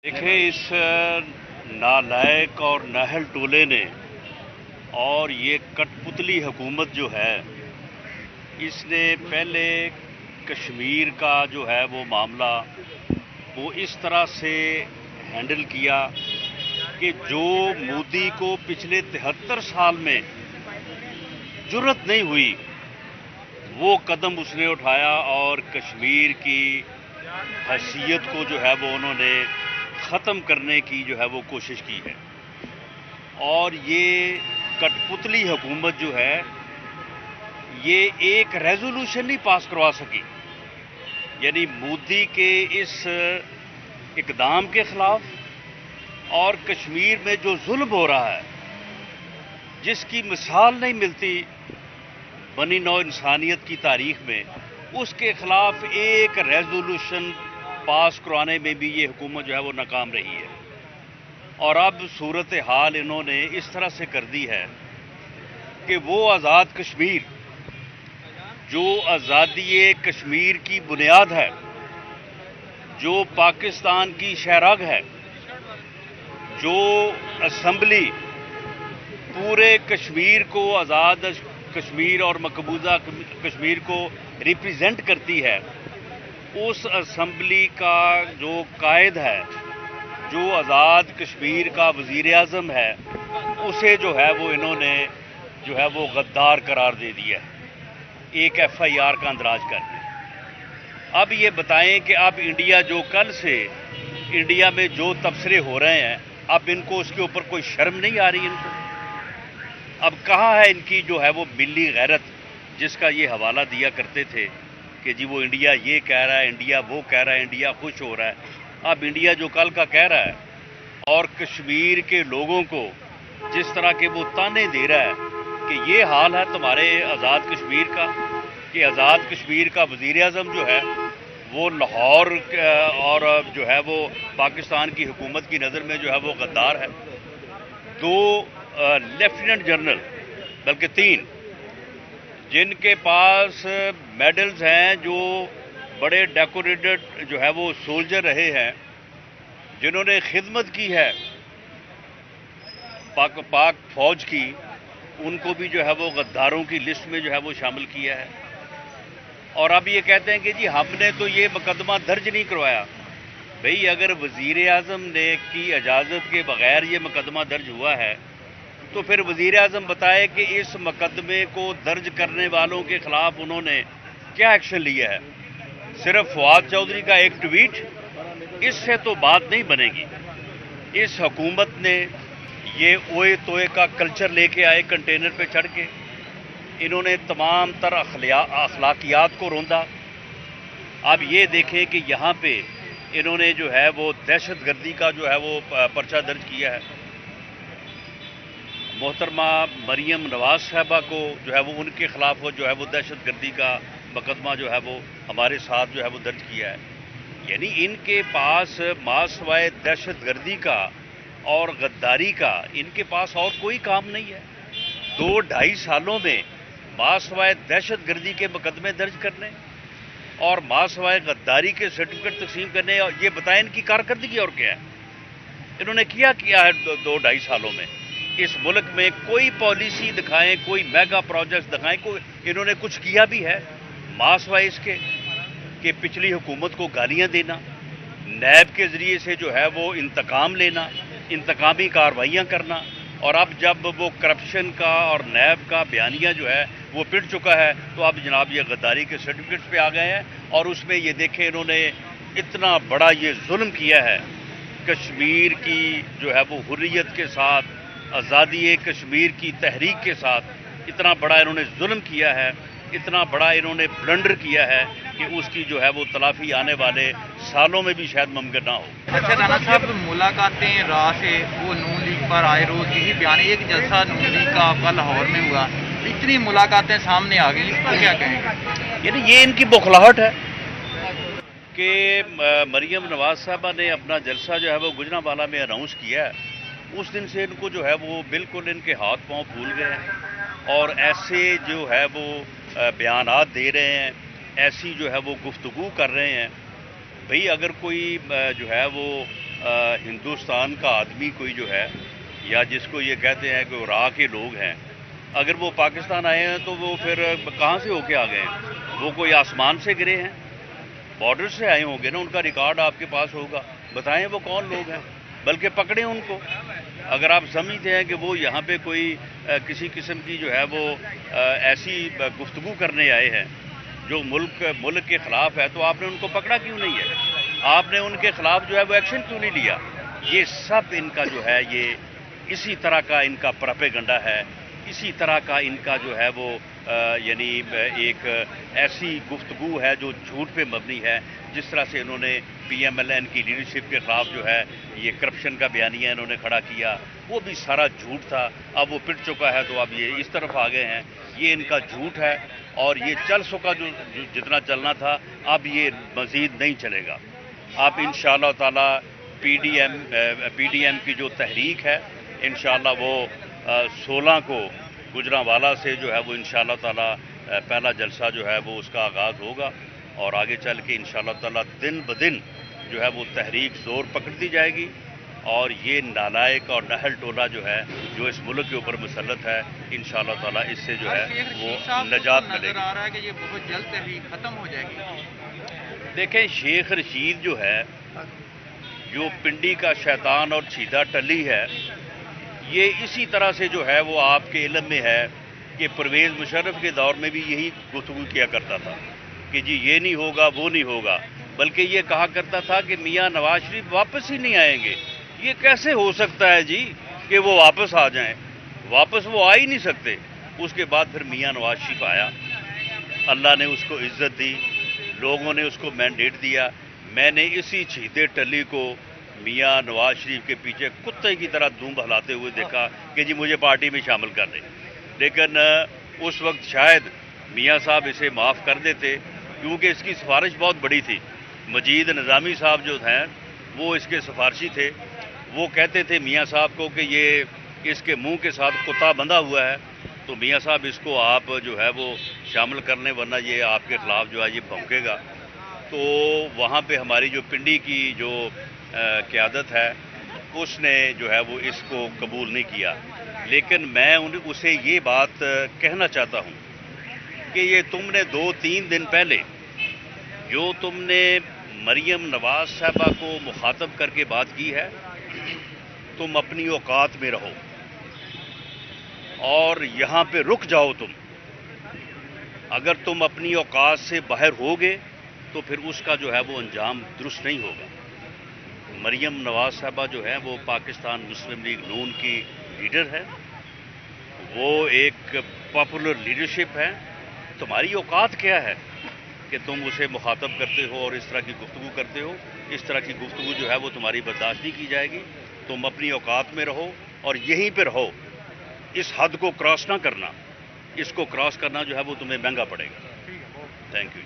دیکھیں اس نالائق اور نااہل ٹولے نے اور یہ کٹ پتلی حکومت جو ہے اس نے پہلے کشمیر کا جو ہے وہ معاملہ وہ اس طرح سے ہینڈل کیا کہ جو مودی کو پچھلے 73 سال میں جرت نہیں ہوئی وہ قدم اس نے اٹھایا اور کشمیر کی حیثیت کو جو ہے وہ انہوں نے ختم کرنے کی جو ہے وہ کوشش کی ہے۔ اور یہ کٹ پتلی حکومت جو ہے یہ ایک ریزولوشن نہیں پاس کروا سکی، یعنی مودی کے اس اقدام کے خلاف اور کشمیر میں جو ظلم ہو رہا ہے جس کی مثال نہیں ملتی بنی نوع انسانیت کی تاریخ میں، اس کے خلاف ایک ریزولوشن پاس کروانے میں بھی یہ حکومت جو ہے وہ ناکام رہی ہے۔ اور اب صورتحال انہوں نے اس طرح سے کر دی ہے کہ وہ آزاد کشمیر جو آزادی کشمیر کی بنیاد ہے، جو پاکستان کی شہرگ ہے، جو اسمبلی پورے کشمیر کو آزاد کشمیر اور مقبوضہ کشمیر کو ریپریزنٹ کرتی ہے، اس اسمبلی کا جو قائد ہے، جو آزاد کشمیر کا وزیر اعظم ہے، اسے جو ہے وہ انہوں نے جو ہے وہ غدار قرار دے دیا ہے ایک ایف آئی آر کا اندراج کر کے۔ اب یہ بتائیں کہ اب انڈیا جو کل سے انڈیا میں جو تبصرے ہو رہے ہیں، اب ان کو اس کے اوپر کوئی شرم نہیں آ رہی ان کو؟ اب کہاں ہے ان کی جو ہے وہ ملی غیرت جس کا یہ حوالہ دیا کرتے تھے کہ جی وہ انڈیا یہ کہہ رہا ہے، انڈیا وہ کہہ رہا ہے، انڈیا خوش ہو رہا ہے۔ اب انڈیا جو کل کا کہہ رہا ہے اور کشمیر کے لوگوں کو جس طرح کے وہ تانے دے رہا ہے کہ یہ حال ہے تمہارے آزاد کشمیر کا، کہ آزاد کشمیر کا وزیر اعظم جو ہے وہ لاہور اور جو ہے وہ پاکستان کی حکومت کی نظر میں جو ہے وہ غدار ہے۔ دو لیفٹیننٹ جنرل، بلکہ 3، جن کے پاس میڈلز ہیں، جو بڑے ڈیکوریٹڈ جو ہے وہ سولجر رہے ہیں، جنہوں نے خدمت کی ہے پاک فوج کی، ان کو بھی جو ہے وہ غداروں کی لسٹ میں جو ہے وہ شامل کیا ہے۔ اور اب یہ کہتے ہیں کہ جی ہم نے تو یہ مقدمہ درج نہیں کروایا۔ بھئی اگر وزیر اعظم نے کی اجازت کے بغیر یہ مقدمہ درج ہوا ہے تو پھر وزیر اعظم بتائے کہ اس مقدمے کو درج کرنے والوں کے خلاف انہوں نے کیا ایکشن لیا ہے؟ صرف فواد چودھری کا ایک ٹویٹ، اس سے تو بات نہیں بنے گی۔ اس حکومت نے یہ اوئے توئے کا کلچر لے کے آئے کنٹینر پہ چڑھ کے، انہوں نے تمام تر اخلاقیات کو روندا۔ اب یہ دیکھیں کہ یہاں پہ انہوں نے جو ہے وہ دہشت گردی کا جو ہے وہ پرچہ درج کیا ہے۔ محترمہ مریم نواز صاحبہ کو جو ہے وہ ان کے خلاف جو ہے وہ دہشت گردی کا مقدمہ جو ہے وہ ہمارے ساتھ جو ہے وہ درج کیا ہے۔ یعنی ان کے پاس ما سوائے دہشت گردی کا اور غداری کا ان کے پاس اور کوئی کام نہیں ہے۔ 2-2.5 سالوں میں ما سوائے دہشت گردی کے مقدمے درج کرنے اور ما سوائے غداری کے سرٹیفکیٹ تقسیم کرنے، اور یہ بتائیں ان کی کارکردگی اور کیا ہے؟ انہوں نے کیا ہے 2-2.5 سالوں میں؟ اس ملک میں کوئی پالیسی دکھائیں، کوئی میگا پروجیکٹ دکھائیں، کوئی انہوں نے کچھ کیا بھی ہے ما سوائے اس کے کہ پچھلی حکومت کو گالیاں دینا، نیب کے ذریعے سے جو ہے وہ انتقام لینا، انتقامی کارروائیاں کرنا، اور اب جب وہ کرپشن کا اور نیب کا بیانیہ جو ہے وہ پٹ چکا ہے تو اب جناب یہ غداری کے سرٹیفکیٹس پہ آ گئے ہیں۔ اور اس میں یہ دیکھیں انہوں نے اتنا بڑا یہ ظلم کیا ہے کشمیر کی جو ہے وہ حریت کے ساتھ، آزادی کشمیر کی تحریک کے ساتھ، اتنا بڑا انہوں نے ظلم کیا ہے، اتنا بڑا انہوں نے بلنڈر کیا ہے کہ اس کی جو ہے وہ تلافی آنے والے سالوں میں بھی شاید ممکن نہ ہو۔ اچھا رانا صاحب، ملاقاتیں راہ سے وہ نون لیگ پر آئے روز یہی بیان، ایک جلسہ نون لیگ کا کل لاہور میں ہوا، اتنی ملاقاتیں سامنے آ گئی، اس کو کیا کہیں گے؟ یعنی یہ ان کی بوکھلاہٹ ہے کہ مریم نواز صاحبہ نے اپنا جلسہ جو ہے وہ گجرانوالہ میں اناؤنس کیا ہے، اس دن سے ان کو جو ہے وہ بالکل ان کے ہاتھ پاؤں پھول گئے ہیں اور ایسے جو ہے وہ بیانات دے رہے ہیں، ایسی جو ہے وہ گفتگو کر رہے ہیں۔ بھئی اگر کوئی جو ہے وہ ہندوستان کا آدمی کوئی جو ہے یا جس کو یہ کہتے ہیں کہ راہ کے لوگ ہیں، اگر وہ پاکستان آئے ہیں تو وہ پھر کہاں سے ہو کے آ گئے ہیں؟ وہ کوئی آسمان سے گرے ہیں؟ بارڈر سے آئے ہوں گے نا، ان کا ریکارڈ آپ کے پاس ہوگا، بتائیں وہ کون لوگ ہیں، بلکہ پکڑیں ان کو۔ اگر آپ سمجھتے ہیں کہ وہ یہاں پہ کوئی کسی قسم کی جو ہے وہ ایسی گفتگو کرنے آئے ہیں جو ملک کے خلاف ہے، تو آپ نے ان کو پکڑا کیوں نہیں ہے؟ آپ نے ان کے خلاف جو ہے وہ ایکشن کیوں نہیں لیا؟ یہ سب ان کا جو ہے یہ اسی طرح کا ان کا پروپیگنڈا ہے، اسی طرح کا ان کا جو ہے وہ یعنی ایک ایسی گفتگو ہے جو جھوٹ پہ مبنی ہے۔ جس طرح سے انہوں نے پی ایم ایل این کی لیڈرشپ کے خلاف جو ہے یہ کرپشن کا بیانیہ انہوں نے کھڑا کیا، وہ بھی سارا جھوٹ تھا، اب وہ پٹ چکا ہے تو اب یہ اس طرف آ گئے ہیں، یہ ان کا جھوٹ ہے اور یہ چل سکا جو جتنا چلنا تھا، اب یہ مزید نہیں چلے گا۔ اب انشاءاللہ تعالی پی ڈی ایم کی جو تحریک ہے انشاءاللہ وہ 16 کو گجرانوالہ سے جو ہے وہ انشاءاللہ تعالی پہلا جلسہ جو ہے وہ اس کا آغاز ہوگا، اور آگے چل کے انشاءاللہ تعالی دن بدن جو ہے وہ تحریک زور پکڑتی جائے گی، اور یہ نالائق اور نہل ٹولہ جو ہے جو اس ملک کے اوپر مسلط ہے انشاءاللہ تعالی اس سے جو ہے وہ نجات ملے نظر گی۔ آ رہا ہے کہ یہ بہت جلد تحریک ختم ہو جائے گی۔ دیکھیں شیخ رشید جو ہے، جو پنڈی کا شیطان اور چھیدہ ٹلی ہے، یہ اسی طرح سے جو ہے وہ آپ کے علم میں ہے کہ پرویز مشرف کے دور میں بھی یہی گفتگو کیا کرتا تھا کہ جی یہ نہیں ہوگا وہ نہیں ہوگا، بلکہ یہ کہا کرتا تھا کہ میاں نواز شریف واپس ہی نہیں آئیں گے۔ یہ کیسے ہو سکتا ہے جی کہ وہ واپس آ جائیں؟ واپس وہ آ ہی نہیں سکتے۔ اس کے بعد پھر میاں نواز شریف آیا، اللہ نے اس کو عزت دی، لوگوں نے اس کو مینڈیٹ دیا۔ میں نے اسی چھیدے ٹلی کو میاں نواز شریف کے پیچھے کتے کی طرح دم بہلاتے ہوئے دیکھا کہ جی مجھے پارٹی میں شامل کر دیں، لیکن اس وقت شاید میاں صاحب اسے معاف کر دیتے، کیونکہ اس کی سفارش بہت بڑی تھی۔ مجید نظامی صاحب جو ہیں وہ اس کے سفارشی تھے، وہ کہتے تھے میاں صاحب کو کہ یہ اس کے منہ کے ساتھ کتا بندھا ہوا ہے، تو میاں صاحب اس کو آپ جو ہے وہ شامل کر لیں ورنہ یہ آپ کے خلاف جو ہے یہ بھونکے گا۔ تو وہاں پہ ہماری جو پنڈی کی جو قیادت ہے اس نے جو ہے وہ اس کو قبول نہیں کیا، لیکن میں اسے یہ بات کہنا چاہتا ہوں کہ یہ تم نے 2-3 دن پہلے جو تم نے مریم نواز صاحبہ کو مخاطب کر کے بات کی ہے، تم اپنی اوقات میں رہو اور یہاں پہ رک جاؤ۔ تم اگر تم اپنی اوقات سے باہر ہوگے تو پھر اس کا جو ہے وہ انجام درست نہیں ہوگا۔ مریم نواز صاحبہ جو ہے وہ پاکستان مسلم لیگ نون کی لیڈر ہے، وہ ایک پاپولر لیڈرشپ ہے۔ تمہاری اوقات کیا ہے کہ تم اسے مخاطب کرتے ہو اور اس طرح کی گفتگو کرتے ہو؟ اس طرح کی گفتگو جو ہے وہ تمہاری برداشت نہیں کی جائے گی۔ تم اپنی اوقات میں رہو اور یہیں پہ رہو، اس حد کو کراس نہ کرنا، اس کو کراس کرنا جو ہے وہ تمہیں مہنگا پڑے گا۔ Thank you.